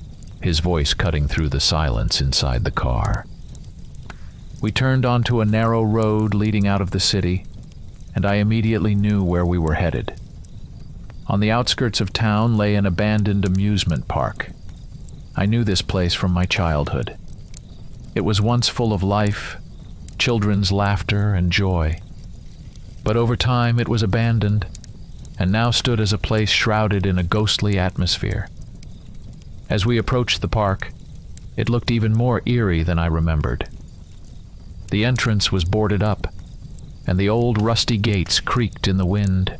his voice cutting through the silence inside the car. We turned onto a narrow road leading out of the city, and I immediately knew where we were headed. On the outskirts of town lay an abandoned amusement park. I knew this place from my childhood. It was once full of life, children's laughter and joy. But over time it was abandoned, and now stood as a place shrouded in a ghostly atmosphere. As we approached the park, it looked even more eerie than I remembered. The entrance was boarded up, and the old rusty gates creaked in the wind.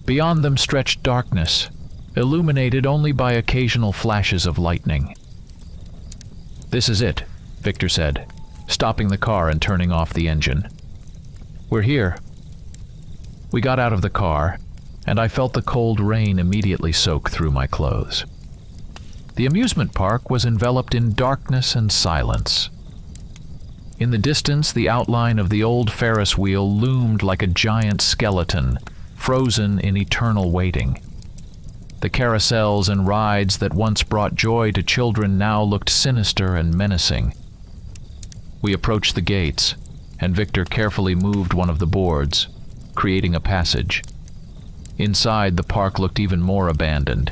Beyond them stretched darkness, illuminated only by occasional flashes of lightning. "This is it," Victor said, stopping the car and turning off the engine. "We're here." We got out of the car, and I felt the cold rain immediately soak through my clothes. The amusement park was enveloped in darkness and silence. In the distance, the outline of the old Ferris wheel loomed like a giant skeleton, frozen in eternal waiting. The carousels and rides that once brought joy to children now looked sinister and menacing. We approached the gates, and Victor carefully moved one of the boards, creating a passage. Inside, the park looked even more abandoned.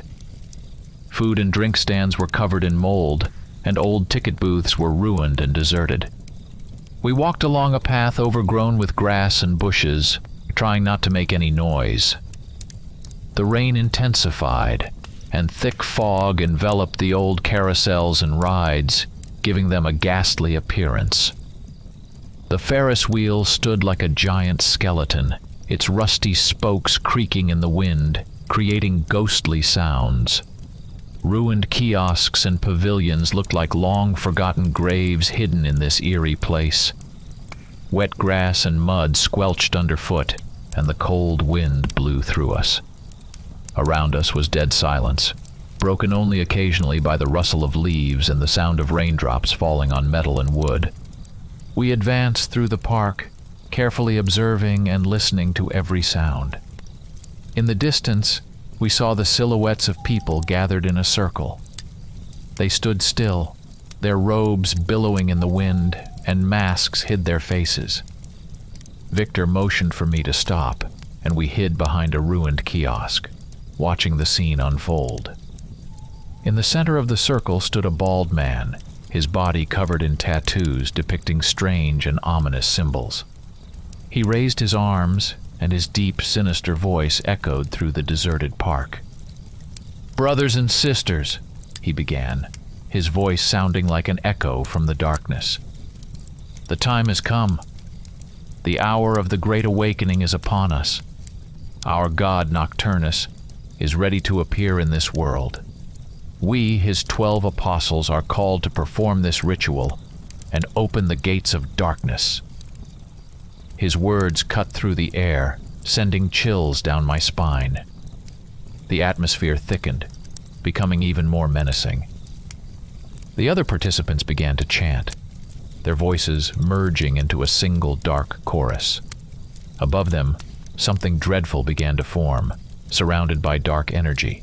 Food and drink stands were covered in mold, and old ticket booths were ruined and deserted. We walked along a path overgrown with grass and bushes, trying not to make any noise. The rain intensified, and thick fog enveloped the old carousels and rides, giving them a ghastly appearance. The Ferris wheel stood like a giant skeleton, its rusty spokes creaking in the wind, creating ghostly sounds. Ruined kiosks and pavilions looked like long-forgotten graves hidden in this eerie place. Wet grass and mud squelched underfoot, and the cold wind blew through us. Around us was dead silence, broken only occasionally by the rustle of leaves and the sound of raindrops falling on metal and wood. We advanced through the park, carefully observing and listening to every sound. In the distance, we saw the silhouettes of people gathered in a circle. They stood still, their robes billowing in the wind, and masks hid their faces. Victor motioned for me to stop, and we hid behind a ruined kiosk, watching the scene unfold. In the center of the circle stood a bald man, his body covered in tattoos depicting strange and ominous symbols. He raised his arms, and his deep, sinister voice echoed through the deserted park. "Brothers and sisters," he began, his voice sounding like an echo from the darkness. "The time has come. The hour of the Great Awakening is upon us. Our god Nocturnus is ready to appear in this world. We, his 12 apostles, are called to perform this ritual and open the gates of darkness." His words cut through the air, sending chills down my spine. The atmosphere thickened, becoming even more menacing. The other participants began to chant, their voices merging into a single dark chorus. Above them, something dreadful began to form, surrounded by dark energy.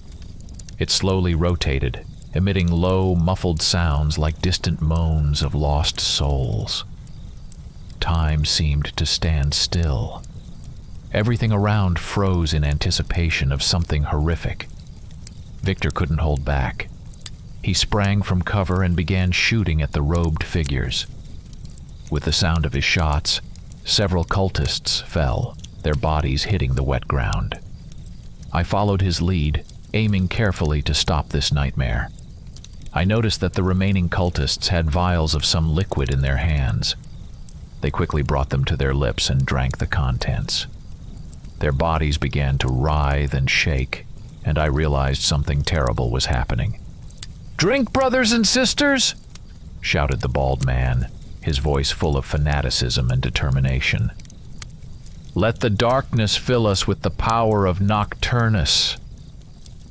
It slowly rotated, emitting low, muffled sounds like distant moans of lost souls. Time seemed to stand still. Everything around froze in anticipation of something horrific. Victor couldn't hold back. He sprang from cover and began shooting at the robed figures. With the sound of his shots, several cultists fell, their bodies hitting the wet ground. I followed his lead, aiming carefully to stop this nightmare. I noticed that the remaining cultists had vials of some liquid in their hands. They quickly brought them to their lips and drank the contents. Their bodies began to writhe and shake, and I realized something terrible was happening. "Drink, brothers and sisters!" shouted the bald man, his voice full of fanaticism and determination. "Let the darkness fill us with the power of Nocturnus."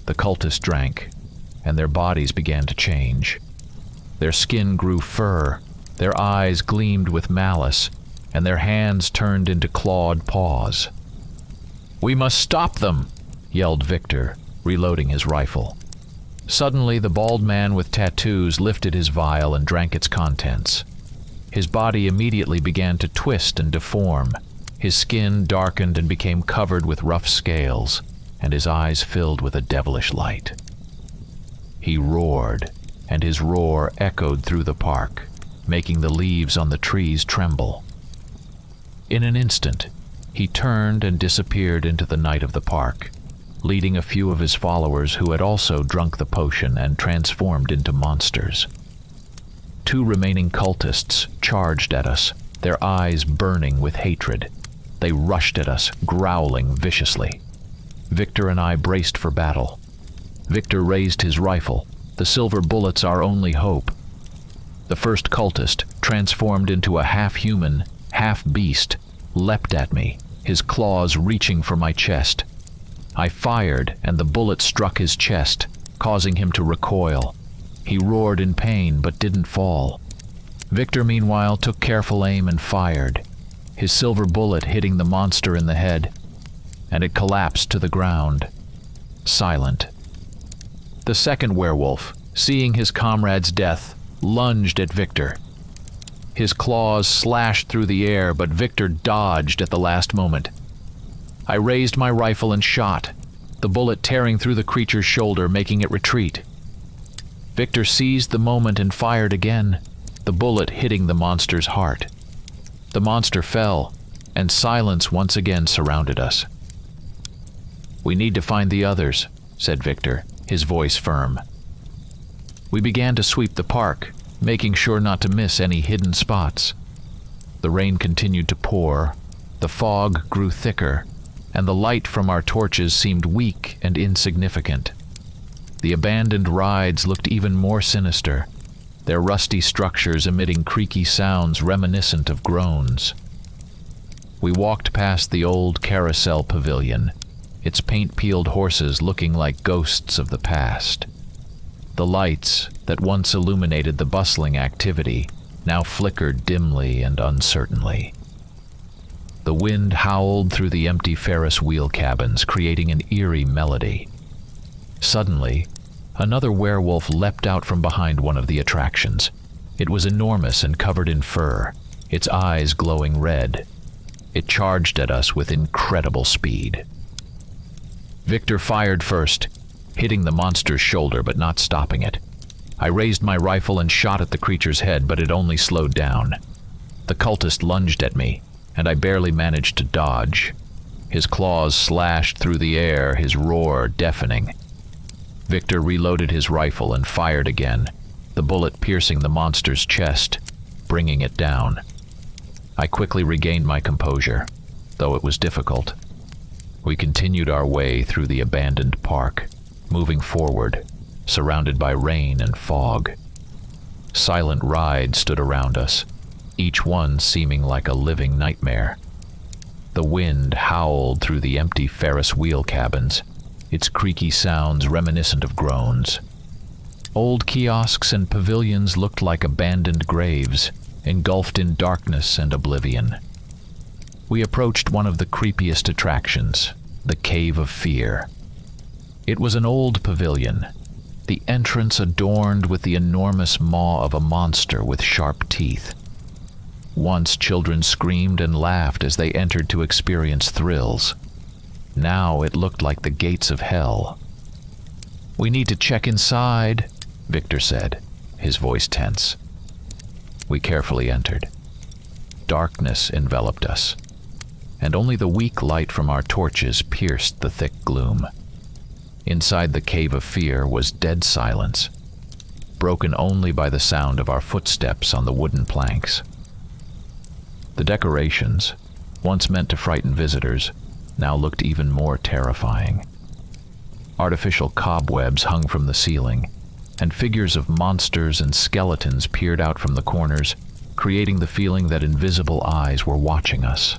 The cultists drank, and their bodies began to change. Their skin grew fur, their eyes gleamed with malice, and their hands turned into clawed paws. "We must stop them!" yelled Victor, reloading his rifle. Suddenly, the bald man with tattoos lifted his vial and drank its contents. His body immediately began to twist and deform. His skin darkened and became covered with rough scales, and his eyes filled with a devilish light. He roared, and his roar echoed through the park, making the leaves on the trees tremble. In an instant, he turned and disappeared into the night of the park, leading a few of his followers who had also drunk the potion and transformed into monsters. 2 remaining cultists charged at us, their eyes burning with hatred. They rushed at us, growling viciously. Victor and I braced for battle. Victor raised his rifle, the silver bullets our only hope. The first cultist, transformed into a half-human, half-beast, leapt at me, his claws reaching for my chest. I fired, and the bullet struck his chest, causing him to recoil. He roared in pain, but didn't fall. Victor, meanwhile, took careful aim and fired, his silver bullet hitting the monster in the head, and it collapsed to the ground, silent. The second werewolf, seeing his comrade's death, lunged at Victor. His claws slashed through the air, but Victor dodged at the last moment. I raised my rifle and shot, the bullet tearing through the creature's shoulder, making it retreat. Victor seized the moment and fired again, the bullet hitting the monster's heart. The monster fell, and silence once again surrounded us. "We need to find the others," said Victor, his voice firm. We began to sweep the park, making sure not to miss any hidden spots. The rain continued to pour, the fog grew thicker, and the light from our torches seemed weak and insignificant. The abandoned rides looked even more sinister, their rusty structures emitting creaky sounds reminiscent of groans. We walked past the old carousel pavilion, its paint-peeled horses looking like ghosts of the past. The lights that once illuminated the bustling activity now flickered dimly and uncertainly. The wind howled through the empty Ferris wheel cabins, creating an eerie melody. Suddenly, another werewolf leapt out from behind one of the attractions. It was enormous and covered in fur, its eyes glowing red. It charged at us with incredible speed. Victor fired first, hitting the monster's shoulder but not stopping it. I raised my rifle and shot at the creature's head, but it only slowed down. The cultist lunged at me, and I barely managed to dodge. His claws slashed through the air, his roar deafening. Victor reloaded his rifle and fired again, the bullet piercing the monster's chest, bringing it down. I quickly regained my composure, though it was difficult. We continued our way through the abandoned park, moving forward, surrounded by rain and fog. Silent rides stood around us, each one seeming like a living nightmare. The wind howled through the empty Ferris wheel cabins, its creaky sounds reminiscent of groans. Old kiosks and pavilions looked like abandoned graves, engulfed in darkness and oblivion. We approached one of the creepiest attractions, the Cave of Fear. It was an old pavilion, the entrance adorned with the enormous maw of a monster with sharp teeth. Once children screamed and laughed as they entered to experience thrills. Now it looked like the gates of hell. "We need to check inside," Victor said, his voice tense. We carefully entered. Darkness enveloped us, and only the weak light from our torches pierced the thick gloom. Inside the Cave of Fear was dead silence, broken only by the sound of our footsteps on the wooden planks. The decorations, once meant to frighten visitors, now looked even more terrifying. Artificial cobwebs hung from the ceiling, and figures of monsters and skeletons peered out from the corners, creating the feeling that invisible eyes were watching us.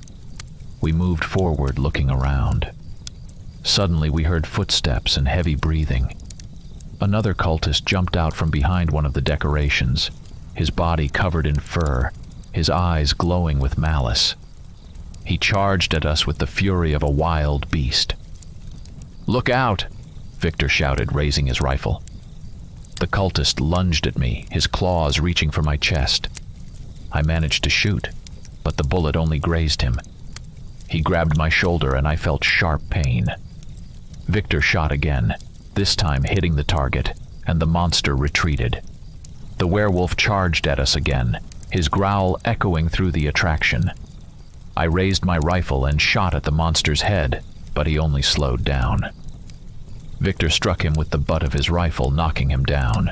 We moved forward, looking around. Suddenly we heard footsteps and heavy breathing. Another cultist jumped out from behind one of the decorations, his body covered in fur, his eyes glowing with malice. He charged at us with the fury of a wild beast. "Look out!" Victor shouted, raising his rifle. The cultist lunged at me, his claws reaching for my chest. I managed to shoot, but the bullet only grazed him. He grabbed my shoulder and I felt sharp pain. Victor shot again, this time hitting the target, and the monster retreated. The werewolf charged at us again, his growl echoing through the attraction. I raised my rifle and shot at the monster's head, but he only slowed down. Victor struck him with the butt of his rifle, knocking him down.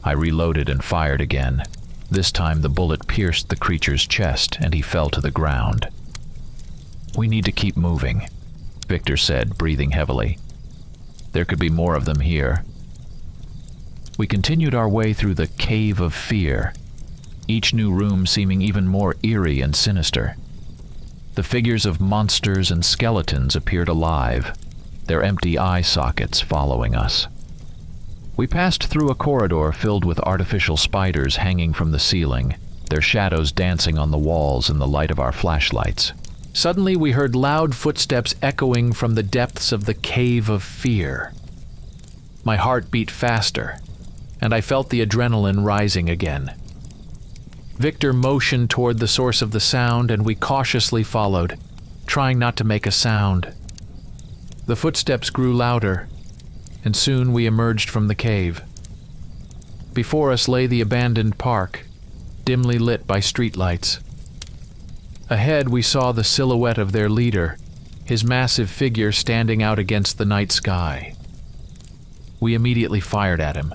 I reloaded and fired again. This time the bullet pierced the creature's chest and he fell to the ground. "We need to keep moving," Victor said, breathing heavily. "There could be more of them here." We continued our way through the Cave of Fear, each new room seeming even more eerie and sinister. The figures of monsters and skeletons appeared alive, their empty eye sockets following us. We passed through a corridor filled with artificial spiders hanging from the ceiling, their shadows dancing on the walls in the light of our flashlights. Suddenly we heard loud footsteps echoing from the depths of the Cave of Fear. My heart beat faster, and I felt the adrenaline rising again. Victor motioned toward the source of the sound, and we cautiously followed, trying not to make a sound. The footsteps grew louder, and soon we emerged from the cave. Before us lay the abandoned park, dimly lit by streetlights. Ahead we saw the silhouette of their leader, his massive figure standing out against the night sky. We immediately fired at him,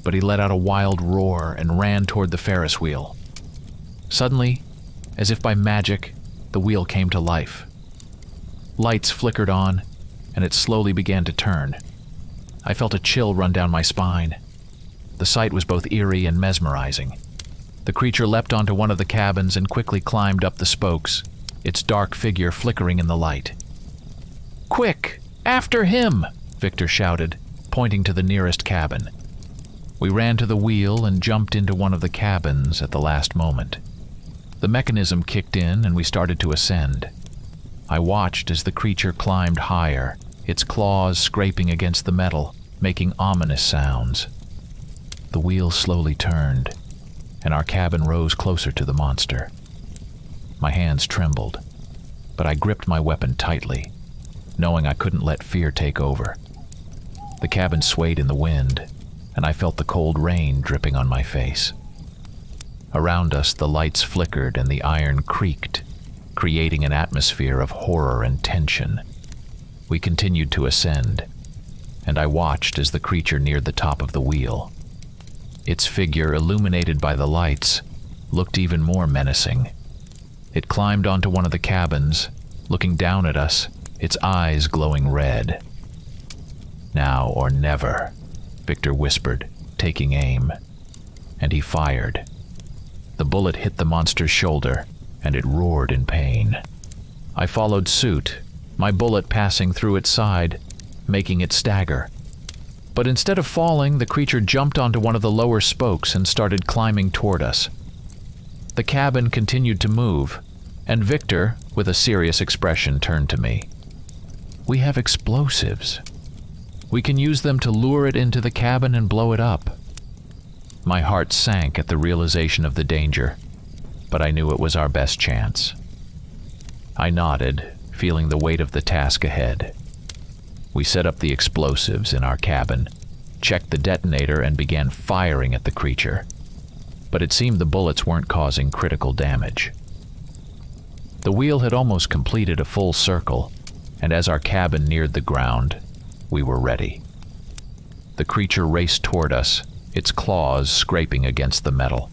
but he let out a wild roar and ran toward the Ferris wheel. Suddenly, as if by magic, the wheel came to life. Lights flickered on, and it slowly began to turn. I felt a chill run down my spine. The sight was both eerie and mesmerizing. The creature leapt onto one of the cabins and quickly climbed up the spokes, its dark figure flickering in the light. "Quick! After him!" Victor shouted, pointing to the nearest cabin. We ran to the wheel and jumped into one of the cabins at the last moment. The mechanism kicked in and we started to ascend. I watched as the creature climbed higher, its claws scraping against the metal, making ominous sounds. The wheel slowly turned, and our cabin rose closer to the monster. My hands trembled, but I gripped my weapon tightly, knowing I couldn't let fear take over. The cabin swayed in the wind, and I felt the cold rain dripping on my face. Around us, the lights flickered and the iron creaked, creating an atmosphere of horror and tension. We continued to ascend, and I watched as the creature neared the top of the wheel. Its figure, illuminated by the lights, looked even more menacing. It climbed onto one of the cabins, looking down at us, its eyes glowing red. "Now or never," Victor whispered, taking aim, and he fired. The bullet hit the monster's shoulder, and it roared in pain. I followed suit, my bullet passing through its side, making it stagger. But instead of falling, the creature jumped onto one of the lower spokes and started climbing toward us. The cabin continued to move, and Victor, with a serious expression, turned to me. "We have explosives. We can use them to lure it into the cabin and blow it up." My heart sank at the realization of the danger, but I knew it was our best chance. I nodded, feeling the weight of the task ahead. We set up the explosives in our cabin, checked the detonator, and began firing at the creature. But it seemed the bullets weren't causing critical damage. The wheel had almost completed a full circle, and as our cabin neared the ground, we were ready. The creature raced toward us, its claws scraping against the metal.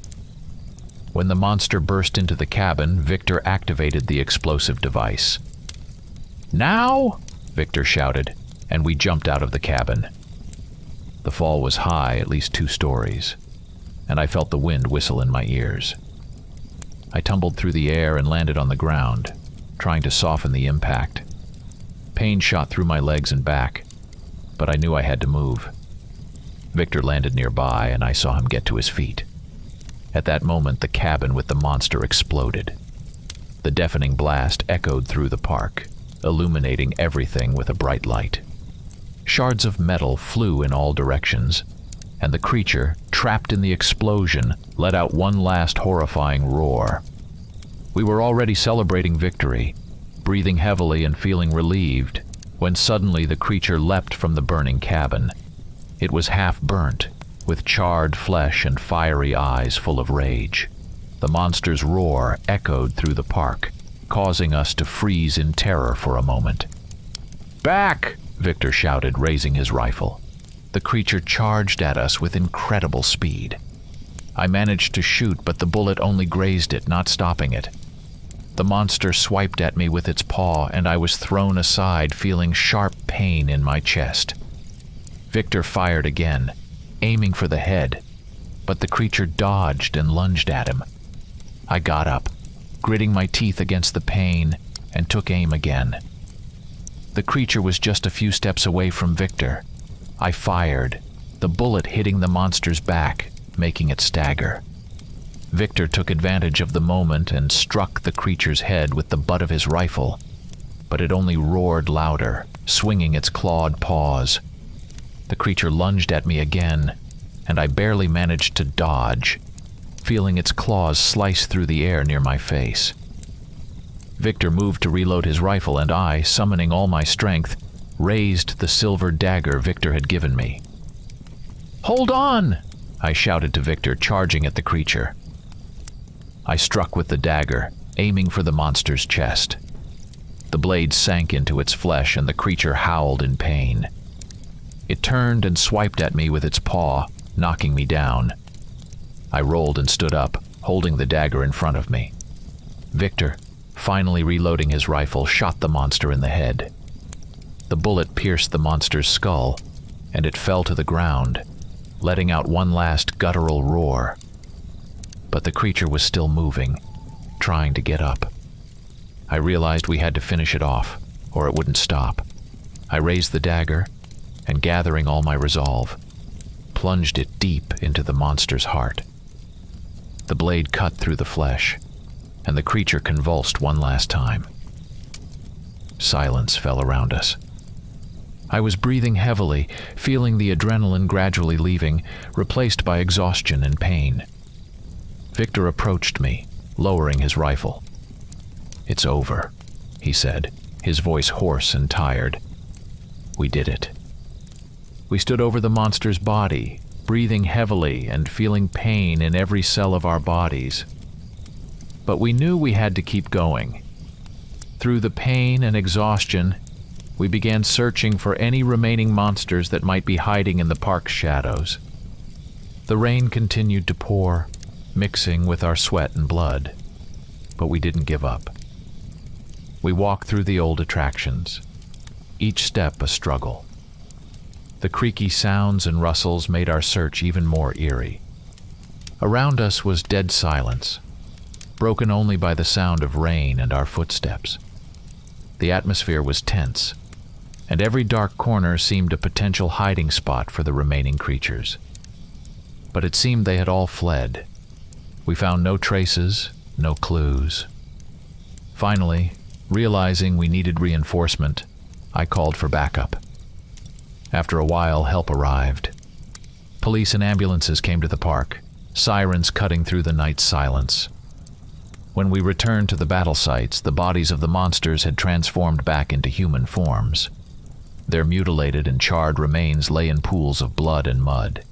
When the monster burst into the cabin, Victor activated the explosive device. "Now!" Victor shouted, and we jumped out of the cabin. The fall was high, at least 2 stories, and I felt the wind whistle in my ears. I tumbled through the air and landed on the ground, trying to soften the impact. Pain shot through my legs and back, but I knew I had to move. Victor landed nearby, and I saw him get to his feet. At that moment, the cabin with the monster exploded. The deafening blast echoed through the park, illuminating everything with a bright light. Shards of metal flew in all directions, and the creature, trapped in the explosion, let out one last horrifying roar. We were already celebrating victory, breathing heavily and feeling relieved, when suddenly the creature leapt from the burning cabin. It was half burnt, with charred flesh and fiery eyes full of rage. The monster's roar echoed through the park, causing us to freeze in terror for a moment. "Back!" Victor shouted, raising his rifle. The creature charged at us with incredible speed. I managed to shoot, but the bullet only grazed it, not stopping it. The monster swiped at me with its paw, and I was thrown aside, feeling sharp pain in my chest. Victor fired again, aiming for the head, but the creature dodged and lunged at him. I got up, gritting my teeth against the pain, and took aim again. The creature was just a few steps away from Victor. I fired, the bullet hitting the monster's back, making it stagger. Victor took advantage of the moment and struck the creature's head with the butt of his rifle, but it only roared louder, swinging its clawed paws. The creature lunged at me again, and I barely managed to dodge, feeling its claws slice through the air near my face. Victor moved to reload his rifle, and I, summoning all my strength, raised the silver dagger Victor had given me. "Hold on!" I shouted to Victor, charging at the creature. I struck with the dagger, aiming for the monster's chest. The blade sank into its flesh, and the creature howled in pain. It turned and swiped at me with its paw, knocking me down. I rolled and stood up, holding the dagger in front of me. Victor, finally reloading his rifle, shot the monster in the head. The bullet pierced the monster's skull, and it fell to the ground, letting out one last guttural roar. But the creature was still moving, trying to get up. I realized we had to finish it off, or it wouldn't stop. I raised the dagger, and gathering all my resolve, plunged it deep into the monster's heart. The blade cut through the flesh, and the creature convulsed one last time. Silence fell around us. I was breathing heavily, feeling the adrenaline gradually leaving, replaced by exhaustion and pain. Victor approached me, lowering his rifle. "It's over," he said, his voice hoarse and tired. "We did it." We stood over the monster's body, breathing heavily and feeling pain in every cell of our bodies. But we knew we had to keep going. Through the pain and exhaustion, we began searching for any remaining monsters that might be hiding in the park's shadows. The rain continued to pour, mixing with our sweat and blood, but we didn't give up. We walked through the old attractions, each step a struggle. The creaky sounds and rustles made our search even more eerie. Around us was dead silence, broken only by the sound of rain and our footsteps. The atmosphere was tense, and every dark corner seemed a potential hiding spot for the remaining creatures. But it seemed they had all fled. We found no traces, no clues. Finally, realizing we needed reinforcement, I called for backup. After a while, help arrived. Police and ambulances came to the park, sirens cutting through the night's silence. When we returned to the battle sites, the bodies of the monsters had transformed back into human forms. Their mutilated and charred remains lay in pools of blood and mud.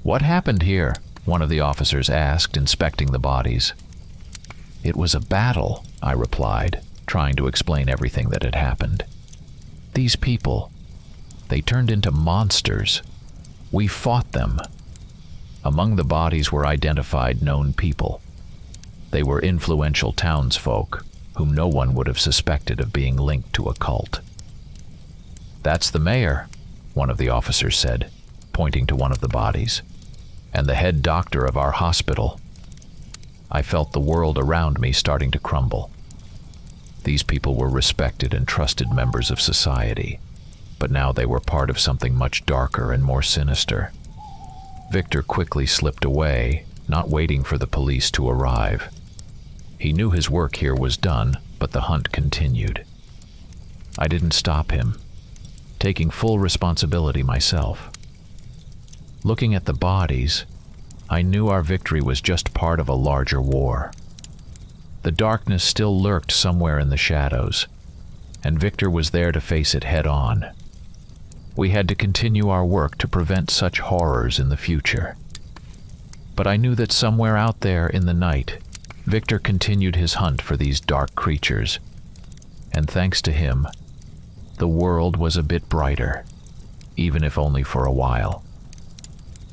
"What happened here?" one of the officers asked, inspecting the bodies. "It was a battle," I replied, trying to explain everything that had happened. "These people, they turned into monsters. We fought them." Among the bodies were identified known people. They were influential townsfolk, whom no one would have suspected of being linked to a cult. "That's the mayor," one of the officers said, pointing to one of the bodies, "and the head doctor of our hospital." I felt the world around me starting to crumble. These people were respected and trusted members of society, but now they were part of something much darker and more sinister. Victor quickly slipped away, not waiting for the police to arrive. He knew his work here was done, but the hunt continued. I didn't stop him, taking full responsibility myself. Looking at the bodies, I knew our victory was just part of a larger war. The darkness still lurked somewhere in the shadows, and Victor was there to face it head-on. We had to continue our work to prevent such horrors in the future. But I knew that somewhere out there in the night, Victor continued his hunt for these dark creatures, and thanks to him, the world was a bit brighter, even if only for a while.